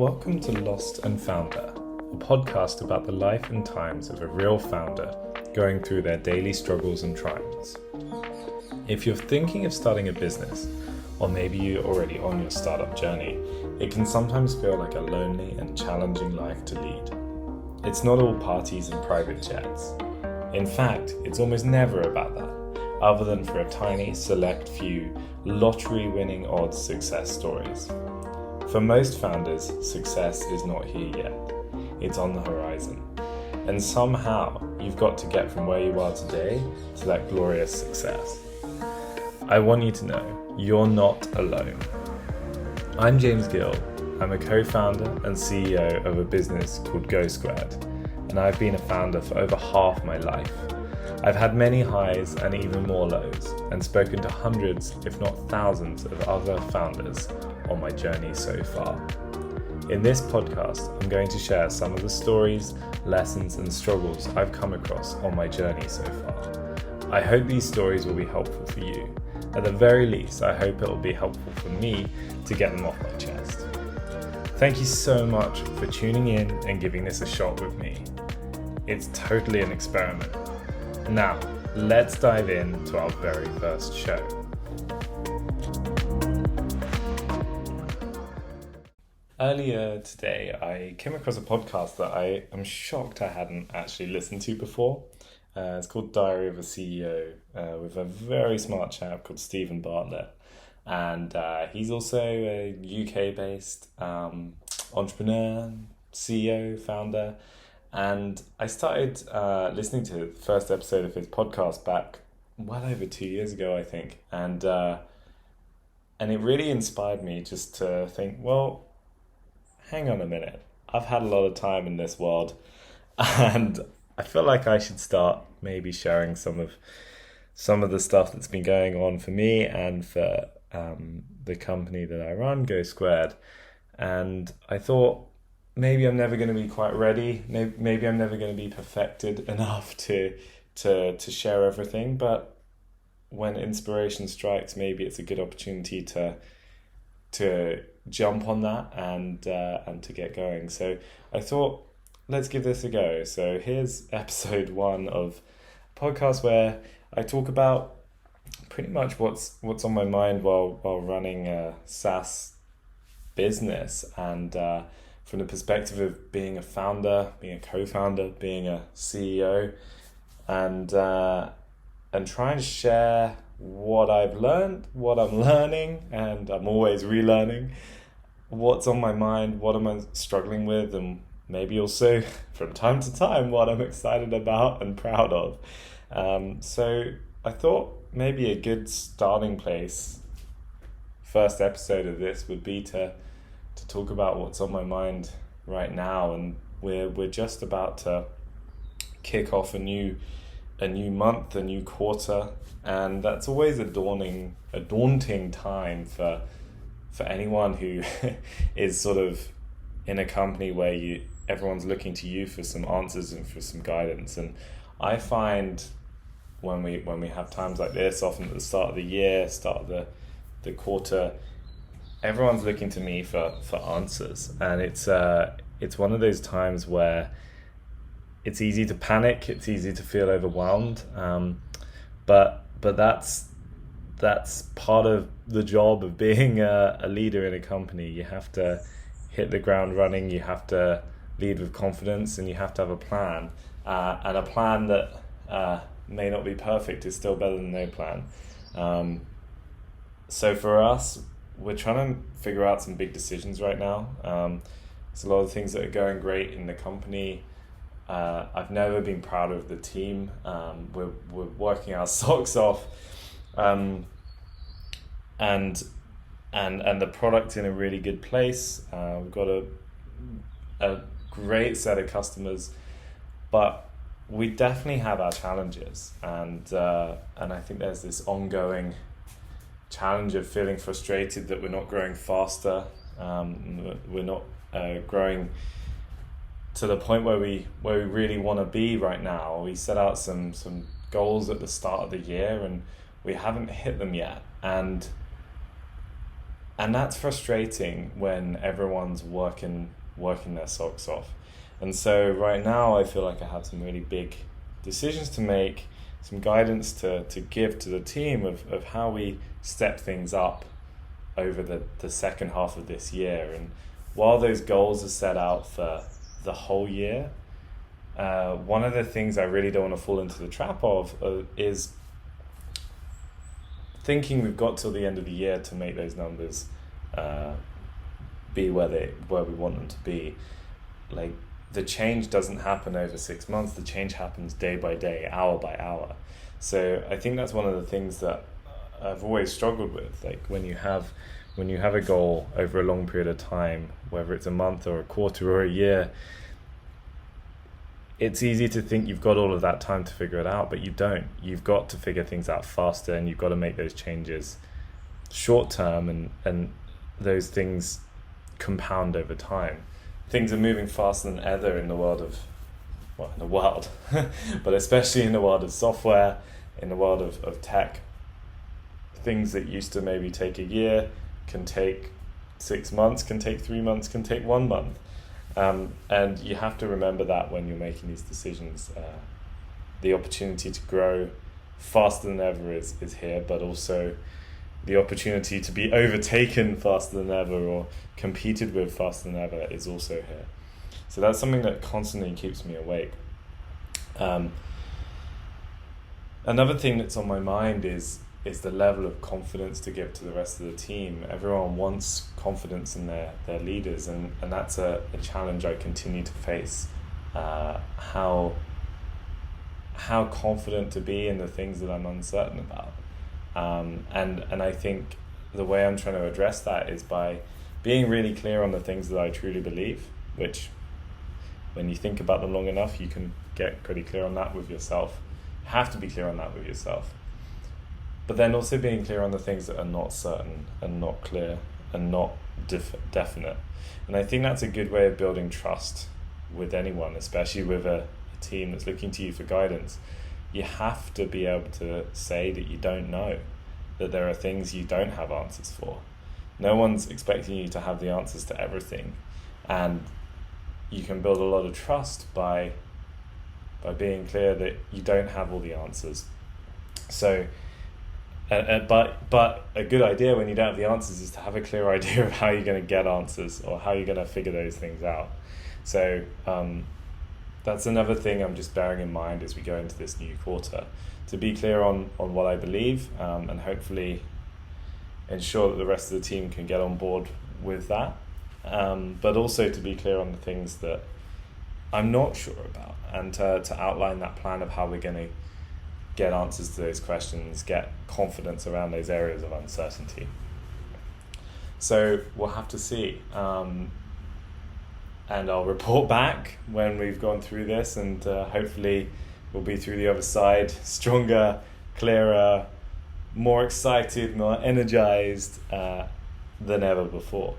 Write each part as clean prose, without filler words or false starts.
Welcome to Lost and Founder, a podcast about the life and times of a real founder going through their daily struggles and triumphs. If you're thinking of starting a business, or maybe you're already on your startup journey, it can sometimes feel like a lonely and challenging life to lead. It's not all parties and private jets. In fact, it's almost never about that, other than for a tiny, select few, lottery-winning odds success stories. For most founders, success is not here yet. It's on the horizon. And somehow, you've got to get from where you are today to that glorious success. I want you to know, you're not alone. I'm James Gill. I'm a co-founder and CEO of a business called Go Squared, and I've been a founder for over half my life. I've had many highs and even more lows, and spoken to hundreds, if not thousands, of other founders on my journey so far. In this podcast, I'm going to share some of the stories, lessons, and struggles I've come across on my journey so far. I hope these stories will be helpful for you. At the very least, I hope it will be helpful for me to get them off my chest. Thank you so much for tuning in and giving this a shot with me. It's totally an experiment. Now, let's dive into our very first show. Earlier today, I came across a podcast that I am shocked I hadn't actually listened to before. It's called Diary of a CEO with a very smart chap called Stephen Bartlett. And he's also a UK-based entrepreneur, CEO, founder. And I started listening to the first episode of his podcast back well over 2 years ago, I think. And it really inspired me just to think, well, hang on a minute. I've had a lot of time in this world, and I feel like I should start maybe sharing some of the stuff that's been going on for me and for the company that I run, Go Squared. And I thought maybe I'm never going to be quite ready. Maybe I'm never going to be perfected enough to share everything. But when inspiration strikes, maybe it's a good opportunity to jump on that and to get going. So I thought, let's give this a go. So here's episode 1 of a podcast where I talk about pretty much what's on my mind while running a SaaS business, and from the perspective of being a founder, being a co-founder, being a CEO, and trying to share what I've learned, what I'm learning, and I'm always relearning, what's on my mind, what am I struggling with, and maybe also from time to time what I'm excited about and proud of. So I thought maybe a good starting place, first episode of this, would be to talk about what's on my mind right now. And we're just about to kick off a new month, a new quarter, and that's always a daunting time for anyone who is sort of in a company where everyone's looking to you for some answers and for some guidance. And I find when we have times like this, often at the start of the year, start of the quarter, everyone's looking to me for answers, and it's one of those times where it's easy to panic, it's easy to feel overwhelmed, but that's part of the job of being a leader in a company. You have to hit the ground running, you have to lead with confidence, and you have to have a plan, and a plan that may not be perfect is still better than no plan. So for us, we're trying to figure out some big decisions right now. There's a lot of things that are going great in the company. I've never been prouder of the team. We're working our socks off, and the product's in a really good place. We've got a great set of customers, but we definitely have our challenges, and I think there's this ongoing challenge of feeling frustrated that we're not growing faster. We're not growing to the point where we really want to be right now. We set out some goals at the start of the year, and we haven't hit them yet. And And that's frustrating when everyone's working their socks off. And so right now I feel like I have some really big decisions to make, some guidance to give to the team of how we step things up over the second half of this year. And while those goals are set out for the whole year, one of the things I really don't want to fall into the trap of is thinking we've got till the end of the year to make those numbers be where we want them to be. Like, the change doesn't happen over 6 months. The change happens day by day, hour by hour. So I think that's one of the things that I've always struggled with. Like, when you have a goal over a long period of time, whether it's a month or a quarter or a year, it's easy to think you've got all of that time to figure it out, but you don't. You've got to figure things out faster, and you've got to make those changes short term, and those things compound over time. Things are moving faster than ever in the world but especially in the world of software, in the world of tech. Things that used to maybe take a year can take 6 months, can take 3 months, can take 1 month. And you have to remember that when you're making these decisions. The opportunity to grow faster than ever is here, but also the opportunity to be overtaken faster than ever or competed with faster than ever is also here. So that's something that constantly keeps me awake. Another thing that's on my mind is the level of confidence to give to the rest of the team. Everyone wants confidence in their leaders, and that's a challenge I continue to face. How confident to be in the things that I'm uncertain about. And I think the way I'm trying to address that is by being really clear on the things that I truly believe, which when you think about them long enough, you can get pretty clear on that with yourself. You have to be clear on that with yourself. But then also being clear on the things that are not certain and not clear and not definite. And I think that's a good way of building trust with anyone, especially with a team that's looking to you for guidance. You have to be able to say that you don't know, that there are things you don't have answers for. No one's expecting you to have the answers to everything. And you can build a lot of trust by being clear that you don't have all the answers. So, but a good idea when you don't have the answers is to have a clear idea of how you're going to get answers or how you're going to figure those things out. So that's another thing I'm just bearing in mind as we go into this new quarter, to be clear on what I believe, and hopefully ensure that the rest of the team can get on board with that. But also to be clear on the things that I'm not sure about, and to outline that plan of how we're going to get answers to those questions, get confidence around those areas of uncertainty. So we'll have to see. And I'll report back when we've gone through this, and hopefully we'll be through the other side stronger, clearer, more excited, more energized than ever before.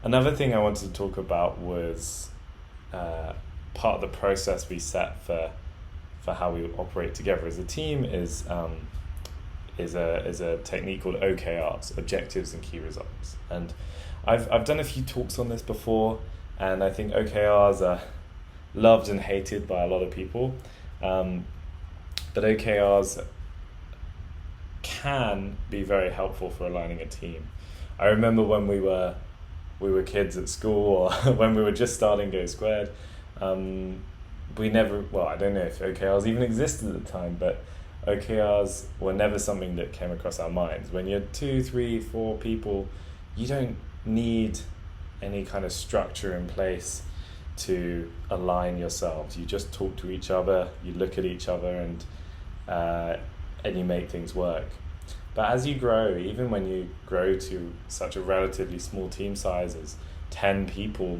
Another thing I wanted to talk about was part of the process we set for how we operate together as a team is a technique called OKRs, Objectives and Key Results. And I've done a few talks on this before, and I think OKRs are loved and hated by a lot of people. But OKRs can be very helpful for aligning a team. I remember when we were kids at school, or when we were just starting Go Squared, I don't know if OKRs even existed at the time, but OKRs were never something that came across our minds. When you're 2, 3, 4 people, you don't need any kind of structure in place to align yourselves. You just talk to each other, you look at each other, and you make things work. But as you grow, even when you grow to such a relatively small team size as 10 people,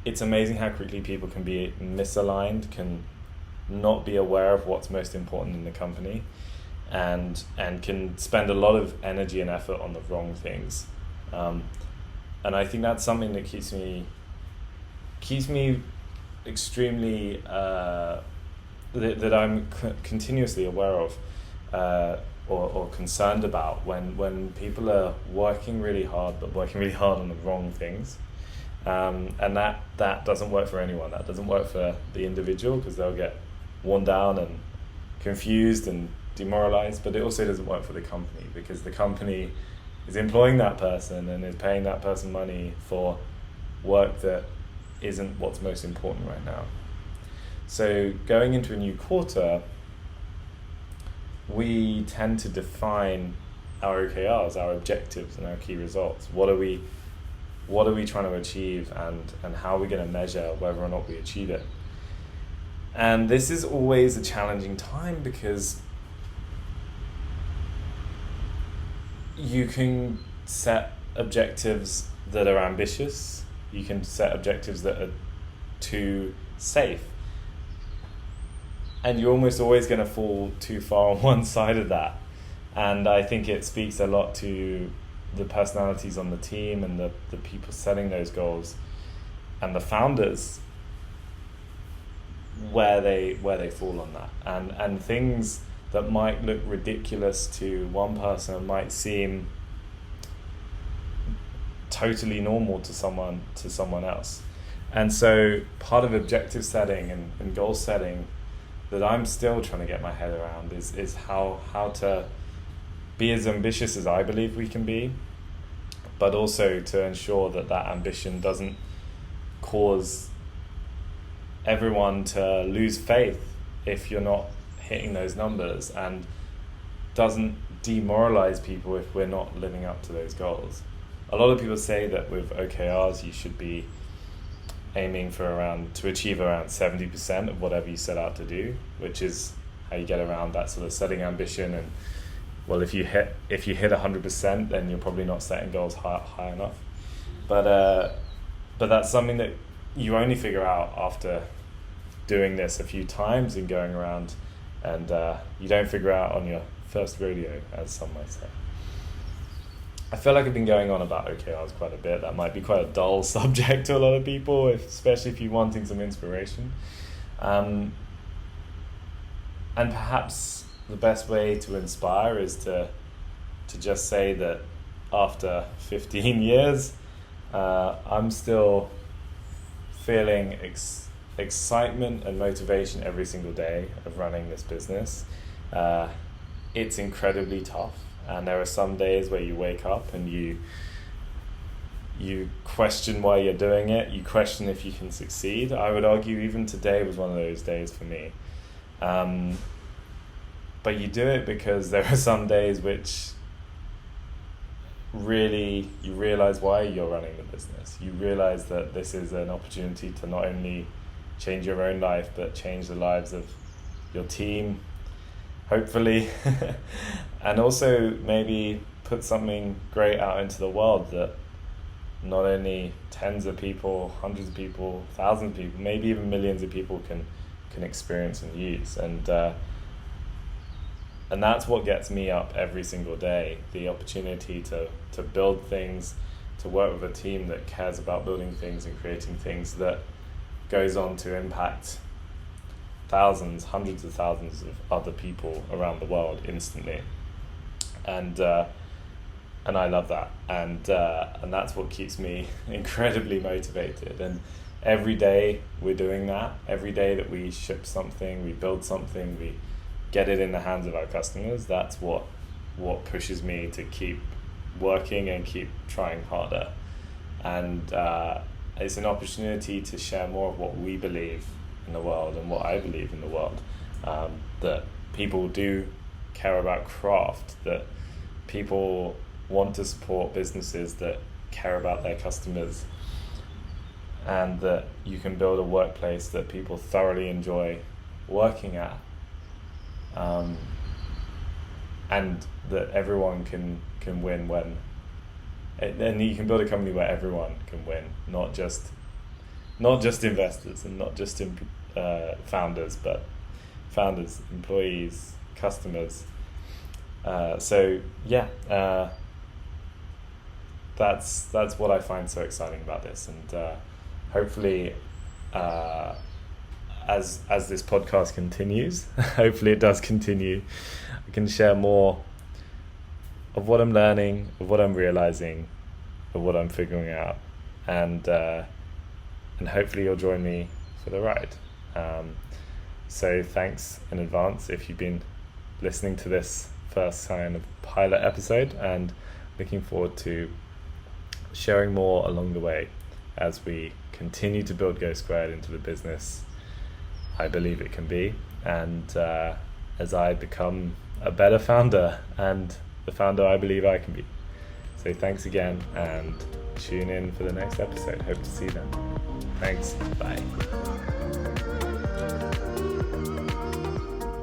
it's amazing how quickly people can be misaligned, can not be aware of what's most important in the company, and can spend a lot of energy and effort on the wrong things. And I think that's something that keeps me extremely that I'm continuously aware of. or concerned about when people are working really hard, but working really hard on the wrong things. And that doesn't work for anyone. That doesn't work for the individual, because they'll get worn down and confused and demoralized, but it also doesn't work for the company, because the company is employing that person and is paying that person money for work that isn't what's most important right now. So going into a new quarter, we tend to define our OKRs, our objectives and our key results. What are we trying to achieve, and how are we going to measure whether or not we achieve it? And this is always a challenging time, because you can set objectives that are ambitious, you can set objectives that are too safe, and you're almost always going to fall too far on one side of that. And I think it speaks a lot to the personalities on the team and the people setting those goals, and the founders, where they fall on that. And things that might look ridiculous to one person might seem totally normal to someone else. And so part of objective setting and goal setting that I'm still trying to get my head around is how to be as ambitious as I believe we can be, but also to ensure that ambition doesn't cause everyone to lose faith if you're not hitting those numbers, and doesn't demoralize people if we're not living up to those goals. A lot of people say that with OKRs you should be aiming to achieve around 70% of whatever you set out to do, which is how you get around that sort of setting ambition. And well, if you hit 100%, then you're probably not setting goals high enough. But that's something that you only figure out after doing this a few times and going around, and you don't figure out on your first rodeo, as some might say. I feel like I've been going on about OKRs quite a bit. That might be quite a dull subject to a lot of people, especially if you're wanting some inspiration. And perhaps the best way to inspire is to just say that after 15 years, I'm still feeling excitement and motivation every single day of running this business. It's incredibly tough, and there are some days where you wake up and you question why you're doing it. You question if you can succeed. I would argue even today was one of those days for me. But you do it because there are some days which really you realize why you're running the business. You realize that this is an opportunity to not only change your own life, but change the lives of your team, hopefully, and also maybe put something great out into the world that not only tens of people, hundreds of people, thousands of people, maybe even millions of people can experience and use. And that's what gets me up every single day, the opportunity to build things, to work with a team that cares about building things and creating things that goes on to impact thousands, hundreds of thousands of other people around the world instantly. And I love that. And that's what keeps me incredibly motivated. And every day we're doing that. Every day that we ship something, we build something, we get it in the hands of our customers, that's what pushes me to keep working and keep trying harder. And it's an opportunity to share more of what we believe in the world and what I believe in the world, that people do care about craft, that people want to support businesses that care about their customers, and that you can build a workplace that people thoroughly enjoy working at, and that everyone can win when, and you can build a company where everyone can win, not just investors and not just founders, but founders, employees, customers. So yeah, that's what I find so exciting about this, and hopefully, as this podcast continues, hopefully it does continue, I can share more of what I'm learning, of what I'm realizing, of what I'm figuring out, and hopefully you'll join me for the ride. So thanks in advance if you've been listening to this first kind of pilot episode, and looking forward to sharing more along the way as we continue to build Go Squared into the business I believe it can be, and as I become a better founder and the founder I believe I can be. So thanks again, and tune in for the next episode. Hope to see you then. Thanks. Bye.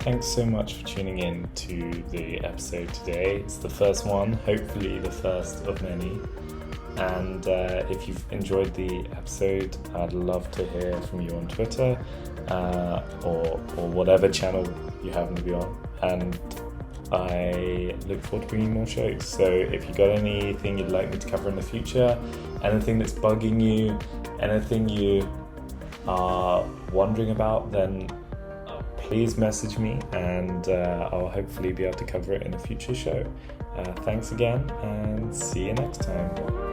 Thanks so much for tuning in to the episode today. It's the first one, hopefully the first of many. And if you've enjoyed the episode, I'd love to hear from you on Twitter or whatever channel you happen to be on. And I look forward to bringing more shows. So if you got anything you'd like me to cover in the future, anything that's bugging you, anything you are wondering about, then please message me, and I'll hopefully be able to cover it in a future show. Thanks again, and see you next time.